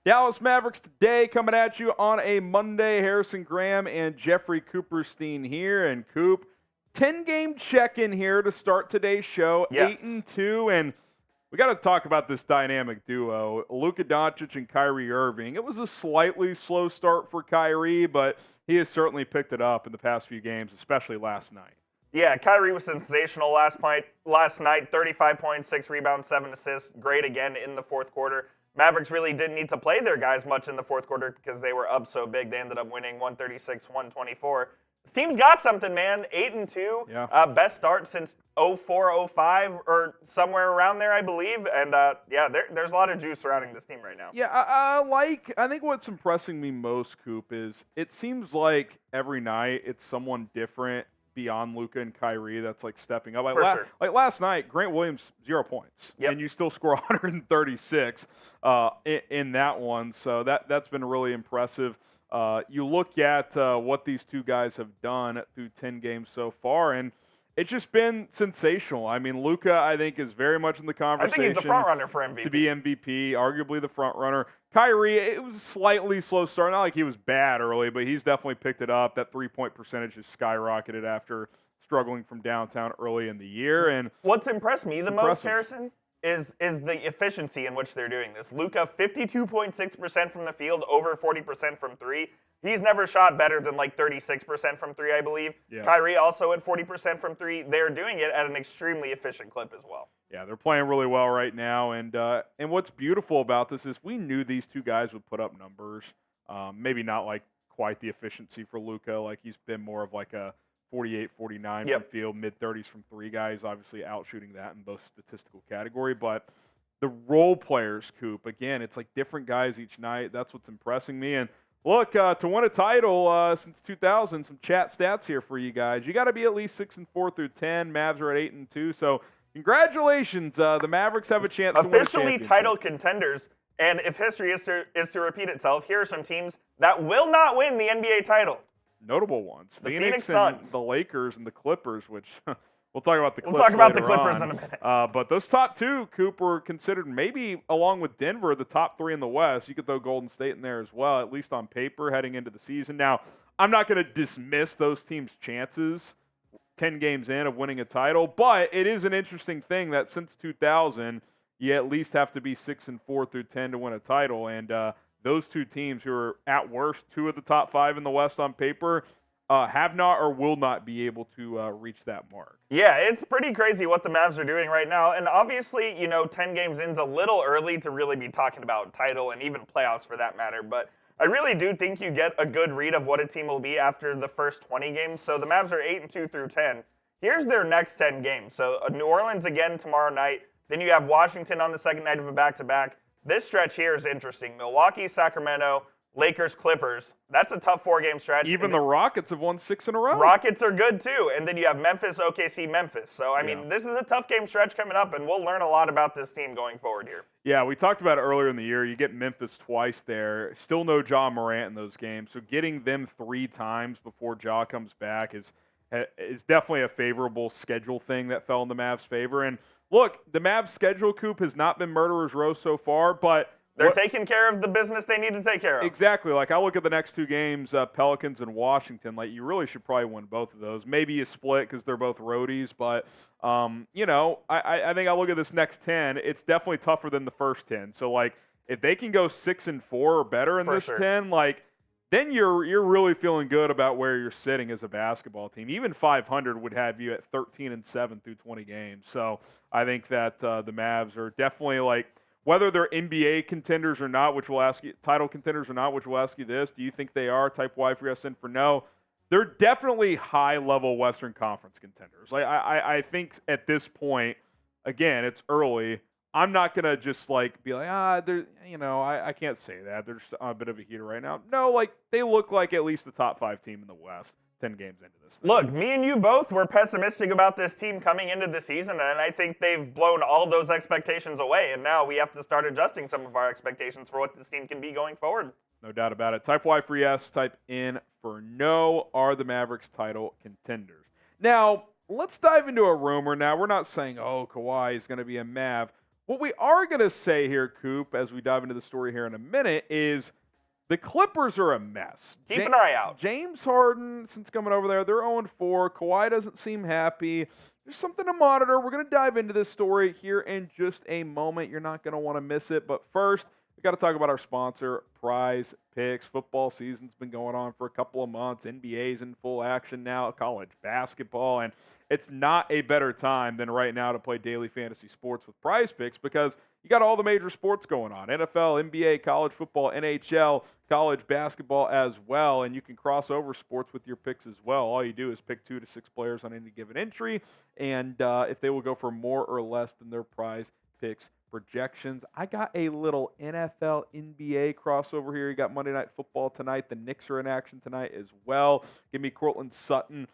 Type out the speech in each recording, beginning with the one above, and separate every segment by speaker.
Speaker 1: Dallas Mavericks today coming at you on a Monday. Harrison Graham and Jeffrey Cooperstein here. And Coop, 10-game check-in here to start today's show.
Speaker 2: Yes.
Speaker 1: 8-2, and we got to talk about this dynamic duo, Luka Doncic and Kyrie Irving. It was a slightly slow start for Kyrie, but he has certainly picked it up in the past few games, especially last night.
Speaker 2: Yeah, Kyrie was sensational last night. 35 points, 6 rebounds, 7 assists. Great again in the fourth quarter. Mavericks really didn't need to play their guys much in the fourth quarter because they were up so big. They ended up winning 136-124. This team's got something, man. 8-2.
Speaker 1: Yeah.
Speaker 2: Best start since 04-05 or somewhere around there, I believe. And, there's a lot of juice surrounding this team right now.
Speaker 1: Yeah, I think what's impressing me most, Coop, is it seems like every night it's someone different beyond Luka and Kyrie that's like stepping up.
Speaker 2: Sure.
Speaker 1: Like last night, Grant Williams, 0 points.
Speaker 2: Yep.
Speaker 1: And you still score 136 in that one. So that's been really impressive. You look at what these two guys have done through 10 games so far, and it's just been sensational. I mean, Luka, I think, is very much in the conversation.
Speaker 2: I think he's the front runner for MVP.
Speaker 1: To be MVP, arguably the front runner. Kyrie, it was a slightly slow start. Not like he was bad early, but he's definitely picked it up. That three-point percentage has skyrocketed after struggling from downtown early in the year. And
Speaker 2: what's impressed me the most, Harrison, is the efficiency in which they're doing this. Luka, 52.6% from the field, over 40% from three. He's never shot better than like 36% from three, I believe.
Speaker 1: Yeah.
Speaker 2: Kyrie also at 40% from three. They're doing it at an extremely efficient clip as well.
Speaker 1: Yeah, they're playing really well right now. And what's beautiful about this is we knew these two guys would put up numbers. Maybe not like quite the efficiency for Luka. Like he's been more of like a 48, 49 from field, mid-30s from three guys, obviously out-shooting that in both statistical category. But the role players, Coop, again, it's like different guys each night. That's what's impressing me. And look, to win a title since 2000, some chat stats here for you guys. You got to be at least 6-4 through 10. Mavs are at 8-2. So congratulations. The Mavericks have a chance to win a
Speaker 2: officially
Speaker 1: championship.
Speaker 2: Title contenders. And if history is to repeat itself, here are some teams that will not win the NBA title.
Speaker 1: Notable ones.
Speaker 2: The
Speaker 1: and
Speaker 2: Phoenix Suns,
Speaker 1: the Lakers, and the Clippers, which we'll talk about the Clippers.
Speaker 2: We'll talk about the
Speaker 1: later
Speaker 2: Clippers
Speaker 1: on.
Speaker 2: in a minute.
Speaker 1: But those top two, Coop, were considered maybe, along with Denver, the top three in the West. You could throw Golden State in there as well, at least on paper, heading into the season. Now, I'm not going to dismiss those teams' chances 10 games in of winning a title, but it is an interesting thing that since 2000, you at least have to be 6-4 through 10 to win a title. And those two teams, who are at worst two of the top five in the West on paper, have not or will not be able to reach that mark.
Speaker 2: Yeah, it's pretty crazy what the Mavs are doing right now. And obviously, 10 games in's a little early to really be talking about title and even playoffs for that matter. But I really do think you get a good read of what a team will be after the first 20 games. So the Mavs are 8-2 through 10. Here's their next 10 games. So New Orleans again tomorrow night. Then you have Washington on the second night of a back-to-back. This stretch here is interesting. Milwaukee, Sacramento, Lakers, Clippers. That's a tough 4-game stretch.
Speaker 1: Even the Rockets have won 6 in a row.
Speaker 2: Rockets are good too. And then you have Memphis, OKC, Memphis. So, I mean, this is a tough game stretch coming up, and we'll learn a lot about this team going forward here.
Speaker 1: Yeah, we talked about it earlier in the year. You get Memphis twice there. Still no Ja Morant in those games. So getting them 3 times before Ja comes back is definitely a favorable schedule thing that fell in the Mavs' favor. And look, the Mavs' schedule, Coop, has not been murderer's row so far, but
Speaker 2: they're taking care of the business they need to take care of.
Speaker 1: Exactly. Like, I look at the next 2 games, Pelicans and Washington. Like, you really should probably win both of those. Maybe you split because they're both roadies. But, I think I look at this next 10. It's definitely tougher than the first 10. So, like, if they can go 6-4 or better in this 10, like, then you're really feeling good about where you're sitting as a basketball team. Even 500 would have you at 13-7 through 20 games. So I think that the Mavs are definitely, like, whether they're NBA contenders or not, which we'll ask you, title contenders or not, which we'll ask you this, do you think they are? Type Y for yes and for no. They're definitely high-level Western Conference contenders. Like, I think at this point, again, it's early. I'm not going to just, like, be like, I can't say that. They're just on a bit of a heater right now. No, like, they look like at least the top 5 team in the West 10 games into this thing.
Speaker 2: Look, me and you both were pessimistic about this team coming into the season, and I think they've blown all those expectations away, and now we have to start adjusting some of our expectations for what this team can be going forward.
Speaker 1: No doubt about it. Type Y for yes, type in for no. Are the Mavericks title contenders? Now, let's dive into a rumor. Now, we're not saying, Kawhi is going to be a Mav. What we are going to say here, Coop, as we dive into the story here in a minute, is the Clippers are a mess.
Speaker 2: Keep an eye out.
Speaker 1: James Harden, since coming over there, they're 0-4. Kawhi doesn't seem happy. There's something to monitor. We're going to dive into this story here in just a moment. You're not going to want to miss it. But first, we got to talk about our sponsor, Prize Picks. Football season's been going on for a couple of months. NBA's in full action now, college basketball, and it's not a better time than right now to play daily fantasy sports with Prize Picks because you got all the major sports going on. NFL, NBA, college football, NHL, college basketball as well, and you can cross over sports with your picks as well. All you do is pick 2 to 6 players on any given entry, and if they will go for more or less than their Prize Picks projections. I got a little NFL NBA crossover here. You got Monday Night Football tonight. The Knicks are in action tonight as well. Give me Cortland Sutton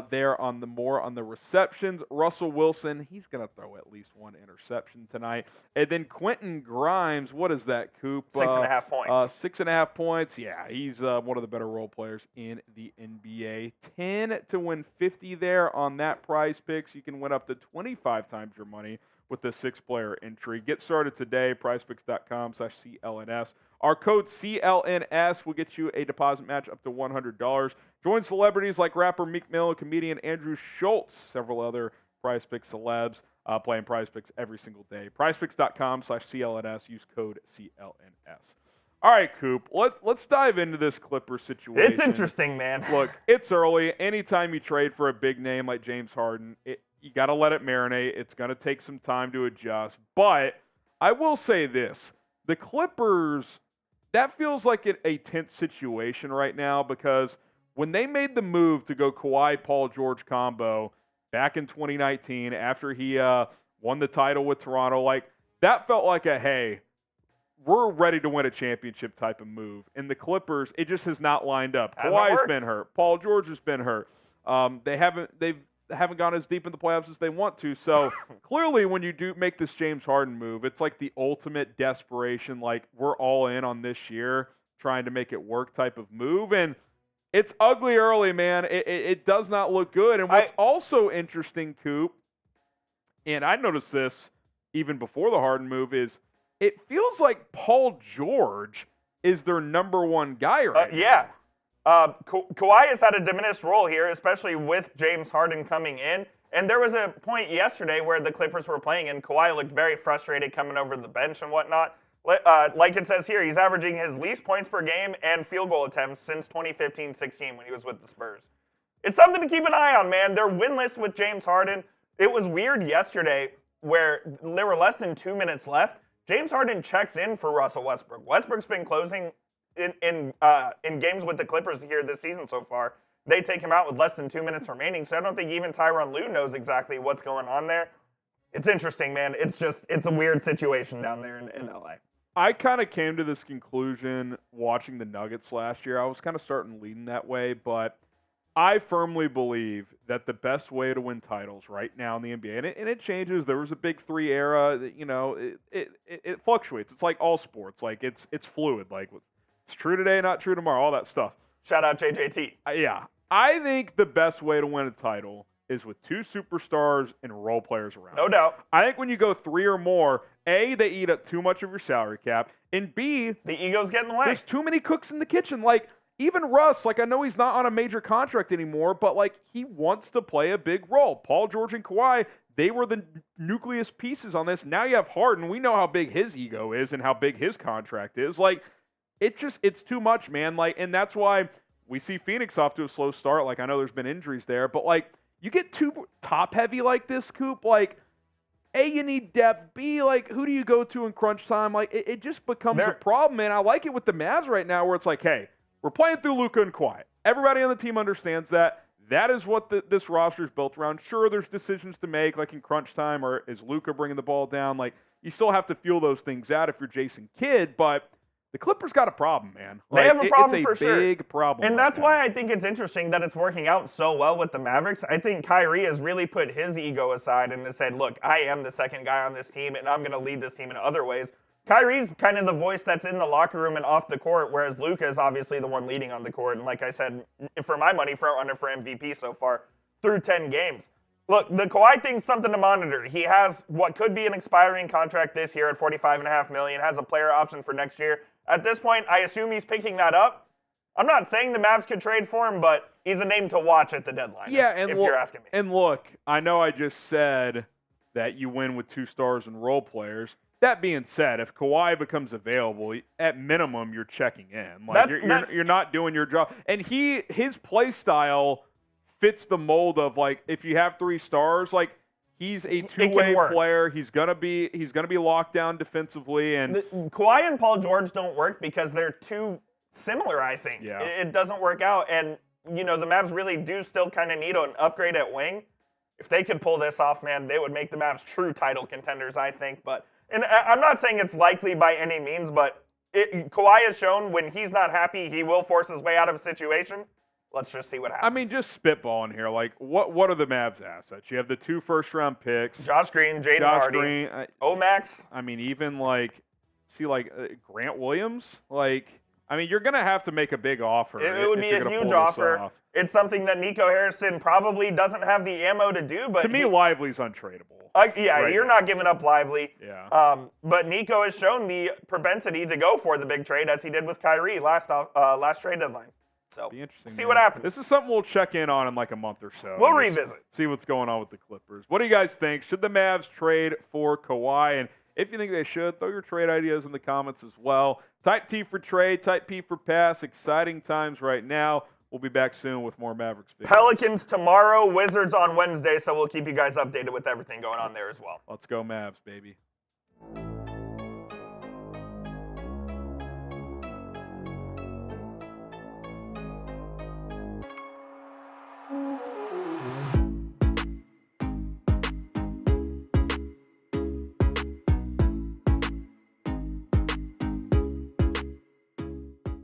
Speaker 1: there on the receptions. Russell Wilson, he's going to throw at least 1 interception tonight. And then Quentin Grimes, what is that, Coop?
Speaker 2: 6.5 points.
Speaker 1: 6.5 points. Yeah, he's one of the better role players in the NBA. 10 to win 50 there on that Prize Picks. You can win up to 25 times your money with the 6-player entry. Get started today, prizepicks.com/CLNS. Our code CLNS will get you a deposit match up to $100. Join celebrities like rapper Meek Mill and comedian Andrew Schultz, several other Prize Picks celebs playing Prize Picks every single day. prizepicks.com/CLNS. Use code CLNS. All right, Coop, let's dive into this Clippers situation.
Speaker 2: It's interesting, man.
Speaker 1: Look, it's early. Anytime you trade for a big name like James Harden, you got to let it marinate. It's going to take some time to adjust. But I will say this. The Clippers, that feels like a tense situation right now because when they made the move to go Kawhi-Paul George combo back in 2019 after he won the title with Toronto, like that felt like hey, we're ready to win a championship type of move. And the Clippers, it just has not lined up. Kawhi's been hurt. Paul George has been hurt. They haven't gone as deep in the playoffs as they want to. So clearly when you do make this James Harden move, it's like the ultimate desperation, like we're all in on this year trying to make it work type of move. And it's ugly early, man. It does not look good. And what's also interesting, Coop, and I noticed this even before the Harden move, is it feels like Paul George is their number one guy right now.
Speaker 2: Yeah. Kawhi has had a diminished role here, especially with James Harden coming in. And there was a point yesterday where the Clippers were playing, and Kawhi looked very frustrated coming over the bench and whatnot. Like it says here, he's averaging his least points per game and field goal attempts since 2015-16 when he was with the Spurs. It's something to keep an eye on, man. They're winless with James Harden. It was weird yesterday where there were less than 2 minutes left. James Harden checks in for Russell Westbrook. Westbrook's been closing in games with the Clippers here this season so far. They take him out with less than 2 minutes remaining, so I don't think even Tyronn Lue knows exactly what's going on there. It's interesting, man. It's a weird situation down there in LA.
Speaker 1: I kind of came to this conclusion watching the Nuggets last year. I was kind of starting leaning that way, but I firmly believe that the best way to win titles right now in the NBA, and it changes. There was a big 3 era that, it fluctuates. It's like all sports. Like it's fluid. Like it's true today, not true tomorrow, all that stuff.
Speaker 2: Shout out JJT.
Speaker 1: Yeah. I think the best way to win a title is with 2 superstars and role players around.
Speaker 2: No doubt.
Speaker 1: I think when you go 3 or more, A, they eat up too much of your salary cap, and B,
Speaker 2: the egos get in the way.
Speaker 1: There's too many cooks in the kitchen. Like, even Russ, I know he's not on a major contract anymore, but, he wants to play a big role. Paul George and Kawhi, they were the nucleus pieces on this. Now you have Harden. We know how big his ego is and how big his contract is. It's too much, man. And that's why we see Phoenix off to a slow start. I know there's been injuries there, but, you get too top-heavy like this, Coop, A, you need depth. B, who do you go to in crunch time? It just becomes a problem, man. I like it with the Mavs right now where it's hey, we're playing through Luka and Kawhi. Everybody on the team understands that. That is what this roster is built around. Sure, there's decisions to make, in crunch time, or is Luka bringing the ball down? You still have to feel those things out if you're Jason Kidd, but the Clippers got a problem, man.
Speaker 2: They have a problem for sure.
Speaker 1: It's a big problem.
Speaker 2: And that's why I think it's interesting that it's working out so well with the Mavericks. I think Kyrie has really put his ego aside and has said, look, I am the second guy on this team, and I'm going to lead this team in other ways. Kyrie's kind of the voice that's in the locker room and off the court, whereas Luka is obviously the one leading on the court. And like I said, for my money, front runner for MVP so far through 10 games. Look, the Kawhi thing's something to monitor. He has what could be an expiring contract this year at $45.5 million, has a player option for next year. At this point, I assume he's picking that up. I'm not saying the Mavs could trade for him, but he's a name to watch at the deadline.
Speaker 1: Yeah,
Speaker 2: if you're asking me.
Speaker 1: And look, I know I just said that you win with 2 stars and role players. That being said, if Kawhi becomes available, at minimum you're checking in. Like you're not doing your job. And his play style fits the mold of, like, if you have 3 stars, like, he's a two-way player. He's gonna be locked down defensively. And
Speaker 2: Kawhi and Paul George don't work because they're too similar, I think.
Speaker 1: Yeah.
Speaker 2: It doesn't work out. And, the Mavs really do still kind of need an upgrade at wing. If they could pull this off, man, they would make the Mavs true title contenders, I think. And I'm not saying it's likely by any means, but Kawhi has shown when he's not happy, he will force his way out of a situation. Let's just see what happens.
Speaker 1: I mean, just spitballing here. Like, what are the Mavs assets? You have the 2 first-round picks.
Speaker 2: Josh Green, Jaden Hardy, Omax.
Speaker 1: I mean, even, like, Grant Williams? Like, I mean, you're going to have to make a big offer.
Speaker 2: It would be a huge offer. It's something that Nico Harrison probably doesn't have the ammo to do. But
Speaker 1: to me, Lively's untradeable.
Speaker 2: You're not giving up Lively.
Speaker 1: Yeah.
Speaker 2: But Nico has shown the propensity to go for the big trade, as he did with Kyrie last trade deadline. So,
Speaker 1: be interesting,
Speaker 2: see what happens.
Speaker 1: This is something we'll check in on in like a month or so.
Speaker 2: We'll revisit.
Speaker 1: See what's going on with the Clippers. What do you guys think? Should the Mavs trade for Kawhi? And if you think they should, throw your trade ideas in the comments as well. Type T for trade, type P for pass. Exciting times right now. We'll be back soon with more Mavericks videos.
Speaker 2: Pelicans tomorrow, Wizards on Wednesday, so we'll keep you guys updated with everything going on there as well.
Speaker 1: Let's go Mavs, baby.